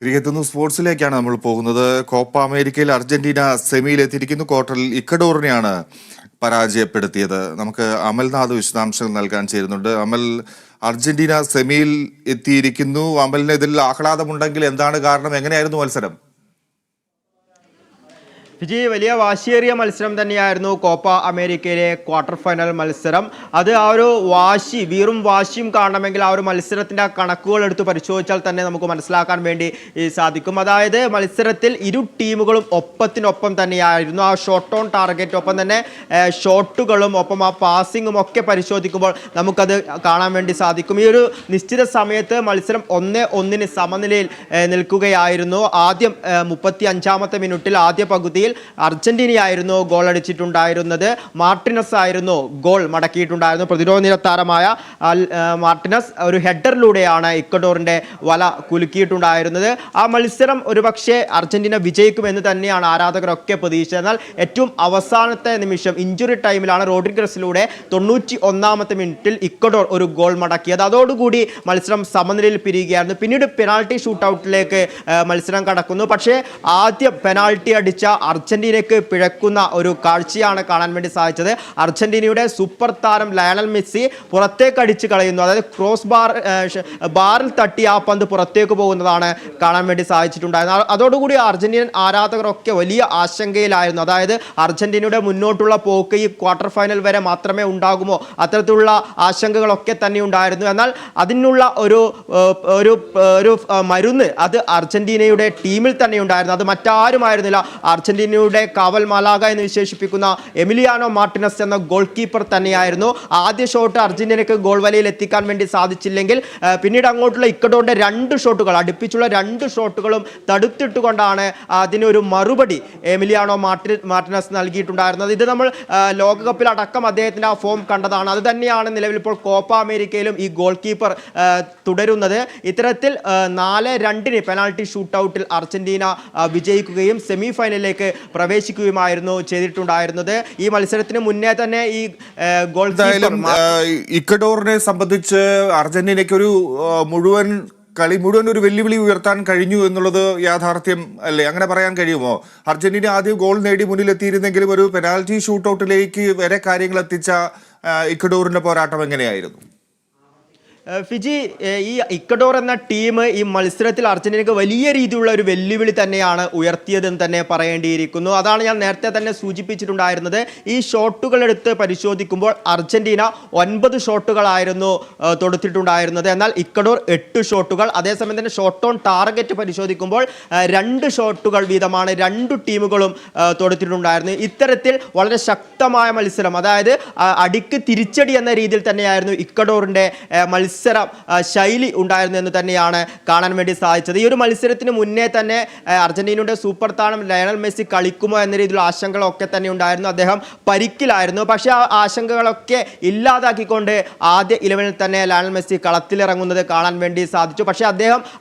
തിരികെത്തുന്നു സ്പോർട്സിലേക്കാണ് നമ്മൾ പോകുന്നത്. കോപ്പ അമേരിക്കയിൽ അർജന്റീന സെമിയിൽ എത്തിയിരിക്കുന്നു. ക്വാർട്ടറിൽ ഇക്വഡോറിനെയാണ് പരാജയപ്പെടുത്തിയത്. നമുക്ക് അമൽനാഥ് വിശദാംശങ്ങൾ നൽകാൻ ചേരുന്നുണ്ട്. അമൽ, അർജന്റീന സെമിയിൽ എത്തിയിരിക്കുന്നു. അമലിന് ഇതിൽ ആഹ്ലാദമുണ്ടെങ്കിൽ എന്താണ് കാരണം? എങ്ങനെയായിരുന്നു മത്സരം? വിജയ്, വലിയ വാശിയേറിയ മത്സരം തന്നെയായിരുന്നു കോപ്പ അമേരിക്കയിലെ ക്വാർട്ടർ ഫൈനൽ മത്സരം. അത് ആ ഒരു വീറും വാശിയും കാണണമെങ്കിൽ ആ ഒരു മത്സരത്തിൻ്റെ കണക്കുകൾ എടുത്ത് പരിശോധിച്ചാൽ തന്നെ നമുക്ക് മനസ്സിലാക്കാൻ വേണ്ടി സാധിക്കും. അതായത് മത്സരത്തിൽ ഇരു ടീമുകളും ഒപ്പത്തിനൊപ്പം തന്നെയായിരുന്നു. ആ ഷോട്ട് ഓൺ ടാർഗറ്റ്, ഒപ്പം തന്നെ ഷോട്ടുകളും ഒപ്പം ആ പാസിങ്ങും ഒക്കെ പരിശോധിക്കുമ്പോൾ നമുക്കത് കാണാൻ വേണ്ടി സാധിക്കും. ഈ ഒരു നിശ്ചിത സമയത്ത് മത്സരം 1-1 സമനിലയിൽ നിൽക്കുകയായിരുന്നു. ആദ്യം 35-ാമത്തെ മിനിറ്റിൽ ആദ്യ പകുതിയിൽ അർജന്റീനയായിരുന്നു ഗോൾ അടിച്ചിട്ടുണ്ടായിരുന്നത്. മാർട്ടിനസ് ആയിരുന്നു ഗോൾ മടക്കിയിട്ടുണ്ടായിരുന്നു. പ്രതിരോധ നിര താരമായ മാർട്ടിനസ് ഒരു ഹെഡറിലൂടെയാണ് ഇക്വഡോറിന്റെ വല കുലുക്കിയിട്ടുണ്ടായിരുന്നത്. ആ മത്സരം ഒരുപക്ഷെ അർജന്റീന വിജയിക്കുമെന്ന് തന്നെയാണ് ആരാധകരൊക്കെ പ്രതീക്ഷിച്ചത്. എന്നാൽ ഏറ്റവും അവസാനത്തെ നിമിഷം ഇഞ്ചുറി ടൈമിലാണ് റോഡ്രിഗസിലൂടെ 91-ാമത്തെ മിനിറ്റിൽ ഇക്വഡോർ ഒരു ഗോൾ മടക്കിയത്. അതോടുകൂടി മത്സരം സമനിലയിൽ പിരിയുകയായിരുന്നു. പിന്നീട് പെനാൾട്ടി ഷൂട്ടൗട്ടിലേക്ക് മത്സരം കടക്കുന്നു. പക്ഷേ ആദ്യം പെനാൾട്ടി അടിച്ച അർജന്റീനയ്ക്ക് പിഴക്കുന്ന ഒരു കാഴ്ചയാണ് കാണാൻ വേണ്ടി സാധിച്ചത്. അർജന്റീനയുടെ സൂപ്പർ താരം ലയണൽ മെസ്സി പുറത്തേക്ക് അടിച്ച് കളയുന്നു. അതായത് ക്രോസ് ബാറിൽ തട്ടി ആ പന്ത് പുറത്തേക്ക് പോകുന്നതാണ് കാണാൻ വേണ്ടി സാധിച്ചിട്ടുണ്ടായിരുന്നത്. അതോടുകൂടി അർജന്റീനൻ ആരാധകരൊക്കെ വലിയ ആശങ്കയിലായിരുന്നു. അതായത് അർജന്റീനയുടെ മുന്നോട്ടുള്ള പോക്ക് ഈ ക്വാർട്ടർ ഫൈനൽ വരെ മാത്രമേ ഉണ്ടാകുമോ, അത്തരത്തിലുള്ള ആശങ്കകളൊക്കെ തന്നെ ഉണ്ടായിരുന്നു. എന്നാൽ അതിനുള്ള ഒരു മരുന്ന് അത് അർജന്റീനയുടെ ടീമിൽ തന്നെ ഉണ്ടായിരുന്നു. അത് മറ്റാരുമായിരുന്നില്ല, അർജന്റീനയുടെ കാവൽ മാലാക എന്ന് വിശേഷിപ്പിക്കുന്ന എമിലിയാനോ മാർട്ടിനസ് എന്ന ഗോൾ കീപ്പർ തന്നെയായിരുന്നു. ആദ്യ ഷോട്ട് അർജന്റീനയ്ക്ക് ഗോൾ വലയിൽ എത്തിക്കാൻ വേണ്ടി സാധിച്ചില്ലെങ്കിൽ പിന്നീട് അങ്ങോട്ടുള്ള ഇക്വഡോറിന്റെ 2 ഷോട്ടുകൾ, അടുപ്പിച്ചുള്ള 2 ഷോട്ടുകളും തടുത്തിട്ടുകൊണ്ടാണ് അതിനൊരു മറുപടി എമിലിയാനോ മാർട്ടിനസ് നൽകിയിട്ടുണ്ടായിരുന്നത്. ഇത് നമ്മൾ ലോകകപ്പിൽ അടക്കം അദ്ദേഹത്തിന്റെ ആ ഫോം കണ്ടതാണ്. അത് തന്നെയാണ് നിലവിൽ ഇപ്പോൾ കോപ്പ അമേരിക്കയിലും ഈ ഗോൾ കീപ്പർ തുടരുന്നത്. ഇത്തരത്തിൽ 4-2 പെനാൾട്ടി ഷൂട്ടൗട്ടിൽ അർജന്റീന വിജയിക്കുകയും സെമി ഫൈനലിലേക്ക് പ്രവേശിക്കുകയുമായിരുന്നു ചെയ്തിട്ടുണ്ടായിരുന്നത്. ഈ മത്സരത്തിന് മുന്നേ തന്നെ ഈ ഗോൾ ഇക്വഡോറിനെ സംബന്ധിച്ച് അർജന്റീനയ്ക്ക് ഒരു കളി മുഴുവൻ ഒരു വെല്ലുവിളി ഉയർത്താൻ കഴിഞ്ഞു എന്നുള്ളത് യാഥാർത്ഥ്യം അല്ലേ? അങ്ങനെ പറയാൻ കഴിയുമോ? അർജന്റീന ആദ്യം ഗോൾ നേടി മുന്നിലെത്തിയിരുന്നെങ്കിലും ഒരു പെനാൽറ്റി ഷൂട്ടൗട്ടിലേക്ക് വരെ കാര്യങ്ങൾ എത്തിച്ച ഇക്വഡോറിന്റെ പോരാട്ടം എങ്ങനെയായിരുന്നു? ഫിജി, ഈ ഇക്വഡോർ എന്ന ടീം ഈ മത്സരത്തിൽ അർജന്റീനയ്ക്ക് വലിയ രീതിയിലുള്ള ഒരു വെല്ലുവിളി തന്നെയാണ് ഉയർത്തിയതെന്ന് തന്നെ പറയേണ്ടിയിരിക്കുന്നു. അതാണ് ഞാൻ നേരത്തെ തന്നെ സൂചിപ്പിച്ചിട്ടുണ്ടായിരുന്നത്. ഈ ഷോട്ടുകൾ എടുത്ത് പരിശോധിക്കുമ്പോൾ അർജന്റീന 9 ഷോട്ടുകളായിരുന്നു തൊടുത്തിട്ടുണ്ടായിരുന്നത്. എന്നാൽ ഇക്വഡോർ 8 ഷോട്ടുകൾ. അതേസമയം തന്നെ ഷോട്ട് ഓൺ ടാർഗറ്റ് പരിശോധിക്കുമ്പോൾ 2 ഷോട്ടുകൾ വീതമാണ് 2 ടീമുകളും തൊടുത്തിട്ടുണ്ടായിരുന്നത്. ഇത്തരത്തിൽ വളരെ ശക്തമായ മത്സരം, അതായത് അടിക്ക് തിരിച്ചടി എന്ന രീതിയിൽ തന്നെയായിരുന്നു ഇക്വഡോറിന്റെ മത്സര ശൈലി ഉണ്ടായിരുന്നു എന്ന് തന്നെയാണ് കാണാൻ വേണ്ടി സാധിച്ചത്. ഈ ഒരു മത്സരത്തിന് മുന്നേ തന്നെ അർജന്റീനയുടെ സൂപ്പർ താരം ലയണൽ മെസ്സി കളിക്കുമോ എന്ന രീതിയിലുള്ള ആശങ്കകളൊക്കെ തന്നെ ഉണ്ടായിരുന്നു. അദ്ദേഹം പരിക്കിലായിരുന്നു. പക്ഷേ ആ ആശങ്കകളൊക്കെ ഇല്ലാതാക്കിക്കൊണ്ട് ആദ്യ 11-ൽ തന്നെ ലയണൽ മെസ്സി കളത്തിലിറങ്ങുന്നത് കാണാൻ വേണ്ടി സാധിച്ചു. പക്ഷേ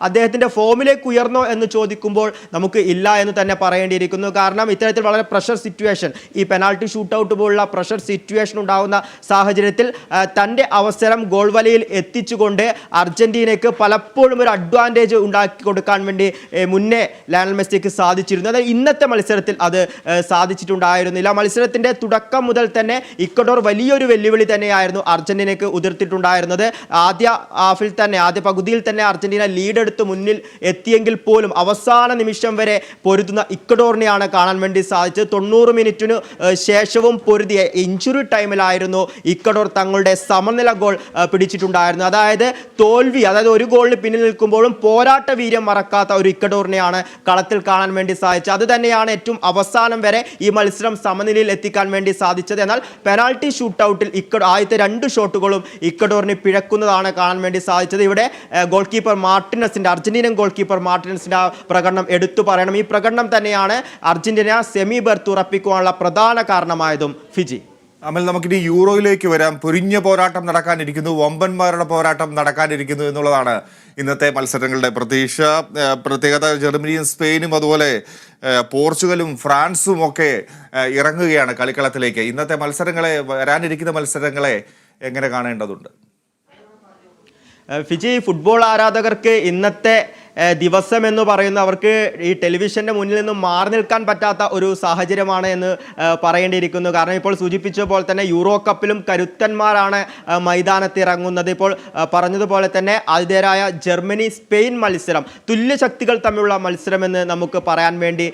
അദ്ദേഹത്തിന്റെ ഫോമിലേക്ക് ഉയർന്നോ എന്ന് ചോദിക്കുമ്പോൾ നമുക്ക് ഇല്ല എന്ന് തന്നെ പറയേണ്ടിയിരിക്കുന്നു. കാരണം ഇത്തരത്തിൽ വളരെ പ്രഷർ സിറ്റുവേഷൻ, ഈ പെനാൾട്ടി ഷൂട്ടൗട്ട് പോലുള്ള പ്രഷർ സിറ്റുവേഷൻ ഉണ്ടാകുന്ന സാഹചര്യത്തിൽ തൻ്റെ അവസരം ഗോൾ വലയിൽ എത്തിച്ചുകൊണ്ട് അർജന്റീനയ്ക്ക് പലപ്പോഴും ഒരു അഡ്വാൻറ്റേജ് ഉണ്ടാക്കി കൊടുക്കാൻ വേണ്ടി മുന്നേ ലയണൽ മെസ്സിക്ക് സാധിച്ചിരുന്നു. അതായത് ഇന്നത്തെ മത്സരത്തിൽ അത് സാധിച്ചിട്ടുണ്ടായിരുന്നില്ല. മത്സരത്തിന്റെ തുടക്കം മുതൽ തന്നെ ഇക്വഡോർ വലിയൊരു വെല്ലുവിളി തന്നെയായിരുന്നു അർജന്റീനയ്ക്ക് ഉതിർത്തിട്ടുണ്ടായിരുന്നത്. ആദ്യ പകുതിയിൽ തന്നെ അർജന്റീന ലീഡ് എടുത്ത് മുന്നിൽ എത്തിയെങ്കിൽ പോലും അവസാന നിമിഷം വരെ പൊരുതുന്ന ഇക്വഡോറിനെയാണ് കാണാൻ വേണ്ടി സാധിച്ചത്. 90 മിനിറ്റിന് ശേഷവും പൊരുതിയ ഇഞ്ചുറി ടൈമിലായിരുന്നു ഇക്വഡോർ തങ്ങളുടെ സമനില ഗോൾ പിടിച്ചിട്ടുണ്ടായിരുന്നു. അതായത് തോൽവി, അതായത് ഒരു ഗോളിന് പിന്നിൽ നിൽക്കുമ്പോഴും പോരാട്ട വീര്യം മറക്കാത്ത ഒരു ഇക്വഡോറിനെയാണ് കളത്തിൽ കാണാൻ വേണ്ടി സാധിച്ചത്. അത് തന്നെയാണ് ഏറ്റവും അവസാനം വരെ ഈ മത്സരം സമനിലയിൽ എത്തിക്കാൻ വേണ്ടി സാധിച്ചത്. എന്നാൽ പെനാൾട്ടി ഷൂട്ടൗട്ടിൽ ആദ്യത്തെ 2 ഷോട്ടുകളും ഇക്വഡോറിന് പിഴക്കുന്നതാണ് കാണാൻ വേണ്ടി സാധിച്ചത്. ഇവിടെ ഗോൾ കീപ്പർ മാർട്ടിനസിന്റെ, അർജന്റീനൻ ഗോൾ കീപ്പർ മാർട്ടിനസിന്റെ പ്രകടനം എടുത്തു പറയണം. ഈ പ്രകടനം തന്നെയാണ് അർജന്റീന സെമി ബെർത്ത് ഉറപ്പിക്കുവാനുള്ള പ്രധാന കാരണമായതും. ഫിജി, അമൽ, നമുക്കിനി യൂറോയിലേക്ക് വരാം. പൊരിഞ്ഞ പോരാട്ടം നടക്കാനിരിക്കുന്നു, വമ്പന്മാരുടെ പോരാട്ടം നടക്കാനിരിക്കുന്നു എന്നുള്ളതാണ് ഇന്നത്തെ മത്സരങ്ങളുടെ പ്രത്യേകത. ജർമ്മനിയും സ്പെയിനും അതുപോലെ പോർച്ചുഗലും ഫ്രാൻസും ഒക്കെ ഇറങ്ങുകയാണ് കളിക്കളത്തിലേക്ക്. ഇന്നത്തെ വരാനിരിക്കുന്ന മത്സരങ്ങളെ എങ്ങനെ കാണേണ്ടതുണ്ട്? ഫിജി, ഫുട്ബോൾ ആരാധകർക്ക് ഇന്നത്തെ ദിവസം എന്ന് പറയുന്ന അവർക്ക് ഈ ടെലിവിഷന്റെ മുന്നിൽ നിന്നും മാറി നിൽക്കാൻ പറ്റാത്ത ഒരു സാഹചര്യമാണ് എന്ന് പറയേണ്ടിയിരിക്കുന്നു. കാരണം ഇപ്പോൾ സൂചിപ്പിച്ച പോലെ തന്നെ യൂറോ കപ്പിലും കരുത്തന്മാരാണ് മൈതാനത്ത് ഇറങ്ങുന്നത്. ഇപ്പോൾ പറഞ്ഞതുപോലെ തന്നെ ആതിഥേയരായ ജർമ്മനി സ്പെയിൻ മത്സരം തുല്യ ശക്തികൾ തമ്മിലുള്ള മത്സരം എന്ന് നമുക്ക് പറയാൻ വേണ്ടി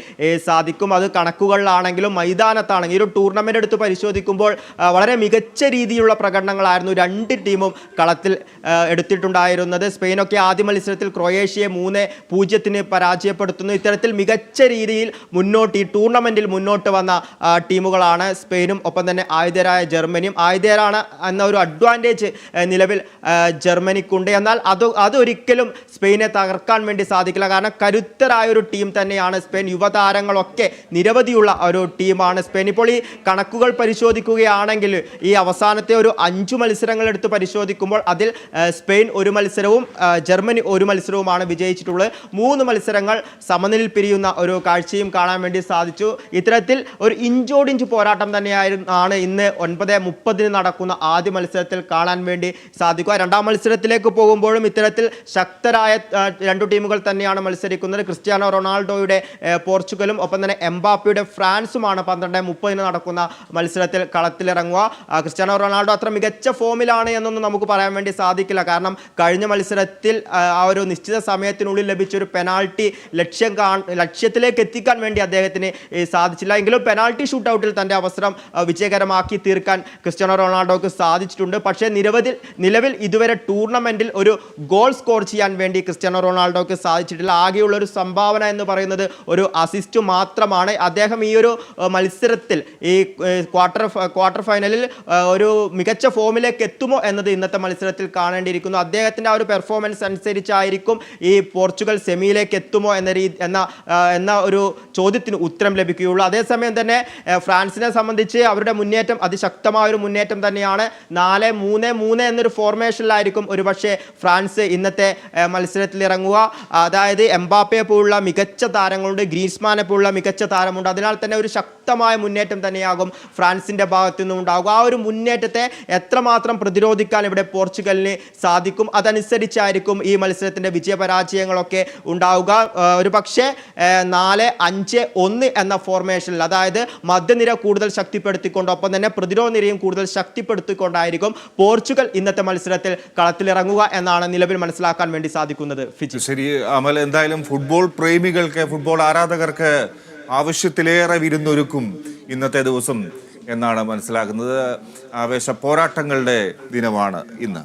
സാധിക്കും. അത് കണക്കുകളിലാണെങ്കിലും മൈതാനത്താണെങ്കിലും ഈ ഒരു ടൂർണമെന്റ് എടുത്ത് പരിശോധിക്കുമ്പോൾ വളരെ മികച്ച രീതിയിലുള്ള പ്രകടനങ്ങളായിരുന്നു രണ്ട് ടീമും കളത്തിൽ എടുത്തിട്ടുണ്ടായിരുന്നത്. സ്പെയിനൊക്കെ ആദ്യ മത്സരത്തിൽ ക്രൊയേഷ്യയെ 3-0 പരാജയപ്പെടുത്തുന്നു. ഇത്തരത്തിൽ മികച്ച രീതിയിൽ മുന്നോട്ട് ഈ ടൂർണമെന്റിൽ മുന്നോട്ട് വന്ന ടീമുകളാണ് സ്പെയിനും ഒപ്പം തന്നെ ആതിഥേയരായ ജർമ്മനിയും. ആതിഥേയരാണ് എന്ന ഒരു അഡ്വാൻറ്റേജ് നിലവിൽ ജർമ്മനിക്കുണ്ട്. എന്നാൽ അതൊരിക്കലും സ്പെയിനെ തകർക്കാൻ വേണ്ടി സാധിക്കില്ല. കാരണം കരുത്തരായ ഒരു ടീം തന്നെയാണ് സ്പെയിൻ. യുവതാരങ്ങളൊക്കെ നിരവധിയുള്ള ഒരു ടീമാണ് സ്പെയിൻ. ഇപ്പോൾ ഈ കണക്കുകൾ പരിശോധിക്കുകയാണെങ്കിൽ ഈ അവസാനത്തെ ഒരു 5 മത്സരങ്ങൾ എടുത്ത് പരിശോധിക്കുമ്പോൾ അതിൽ സ്പെയിൻ 1 മത്സരവും ജർമ്മനി 1 മത്സരവുമാണ് വിജയിച്ചിട്ടുള്ളത്. 3 മത്സരങ്ങൾ സമനിലയിൽ പിരിയുന്ന ഒരു കാഴ്ചയും കാണാൻ വേണ്ടി സാധിച്ചു. ഇത്തരത്തിൽ ഒരു ഇഞ്ചോടിഞ്ച് പോരാട്ടം തന്നെയാണ് ഇന്ന് 9:30 നടക്കുന്ന ആദ്യ മത്സരത്തിൽ കാണാൻ വേണ്ടി സാധിക്കുക. രണ്ടാം മത്സരത്തിലേക്ക് പോകുമ്പോഴും ഇത്തരത്തിൽ ശക്തരായ 2 ടീമുകൾ തന്നെയാണ് മത്സരിക്കുന്നത്. ക്രിസ്ത്യാനോ റൊണാൾഡോയുടെ പോർച്ചുഗലും ഒപ്പം തന്നെ എംബാപ്പയുടെ ഫ്രാൻസുമാണ് 12:30 നടക്കുന്ന മത്സരത്തിൽ കളത്തിലിറങ്ങുക. ക്രിസ്ത്യാനോ റൊണാൾഡോ അത്ര മികച്ച ഫോമിലാണ് എന്നൊന്നും നമുക്ക് പറയാൻ വേണ്ടി സാധിക്കില്ല. കാരണം കഴിഞ്ഞ മത്സരത്തിൽ ആ ഒരു നിശ്ചിത സമയത്തിനുള്ളിൽ ലഭിച്ച ഒരു പെനാൾട്ടി ലക്ഷ്യത്തിലേക്ക് എത്തിക്കാൻ വേണ്ടി അദ്ദേഹത്തിന് സാധിച്ചില്ല. എങ്കിലും പെനാൾട്ടി ഷൂട്ടൗട്ടിൽ തന്റെ അവസരം വിജയകരമാക്കി തീർക്കാൻ ക്രിസ്ത്യാനോ റൊണാൾഡോക്ക് സാധിച്ചിട്ടുണ്ട്. പക്ഷേ നിലവിൽ ഇതുവരെ ടൂർണമെന്റിൽ ഒരു ഗോൾ സ്കോർ ചെയ്യാൻ വേണ്ടി ക്രിസ്ത്യാനോ റൊണാൾഡോക്ക് സാധിച്ചിട്ടില്ല. ആകെയുള്ള ഒരു സംഭാവന എന്ന് പറയുന്നത് ഒരു അസിസ്റ്റ് മാത്രമാണ്. അദ്ദേഹം ഈ ഒരു മത്സരത്തിൽ ഈ ക്വാർട്ടർ ഫൈനലിൽ ഒരു മികച്ച ഫോമിലേക്ക് എത്തുമോ എന്നത് ഇന്നത്തെ മത്സരത്തിൽ കാണേണ്ടിയിരിക്കുന്നു. അദ്ദേഹത്തിന്റെ ആ ഒരു പെർഫോമൻസ് അനുസരിച്ചായിരിക്കും ഈ പോർച്ചുഗൽ സെമിയിലേക്ക് എത്തുമോ എന്ന ഒരു ചോദ്യത്തിന് ഉത്തരം ലഭിക്കുകയുള്ളൂ. അതേസമയം തന്നെ ഫ്രാൻസിനെ സംബന്ധിച്ച് അവരുടെ മുന്നേറ്റം അതിശക്തമായ ഒരു മുന്നേറ്റം തന്നെയാണ്. 4-3-3 എന്നൊരു ഫോർമേഷനിലായിരിക്കും ഒരുപക്ഷെ ഫ്രാൻസ് ഇന്നത്തെ മത്സരത്തിൽ ഇറങ്ങുക. അതായത് എംബാപ്പയെ പോലുള്ള മികച്ച താരങ്ങളുണ്ട്, ഗ്രീസ്മാനെ പോലുള്ള മികച്ച താരമുണ്ട്. അതിനാൽ തന്നെ ഒരു ശക്തമായ മുന്നേറ്റം തന്നെയാകും ഫ്രാൻസിന്റെ ഭാഗത്തു നിന്നും ഉണ്ടാകുക. ആ ഒരു മുന്നേറ്റത്തെ എത്രമാത്രം പ്രതിരോധിക്കാൻ ഇവിടെ പോർച്ചുഗലിന് സാധിക്കും, അതനുസരിച്ചായിരിക്കും ഈ മത്സരത്തിന്റെ വിജയപരാജയങ്ങളൊക്കെ ഉണ്ടാവുക. ഒരു പക്ഷേ 4-5-1 എന്ന ഫോർമേഷനിൽ, അതായത് മധ്യനിര കൂടുതൽ ശക്തിപ്പെടുത്തിക്കൊണ്ട് ഒപ്പം തന്നെ പ്രതിരോധ നിരയും കൂടുതൽ ശക്തിപ്പെടുത്തിക്കൊണ്ടായിരിക്കും പോർച്ചുഗൽ ഇന്നത്തെ മത്സരത്തിൽ കളത്തിലിറങ്ങുക എന്നാണ് നിലവിൽ മനസ്സിലാക്കാൻ വേണ്ടി സാധിക്കുന്നത്. ശരി അമൽ, എന്തായാലും ഫുട്ബോൾ പ്രേമികൾക്ക്, ഫുട്ബോൾ ആരാധകർക്ക് ആവശ്യത്തിലേറെ വിരുന്നൊരുക്കും ഇന്നത്തെ ദിവസം എന്നാണ് മനസ്സിലാക്കുന്നത്. ആവേശ പോരാട്ടങ്ങളുടെ ദിനമാണ് ഇന്ന്.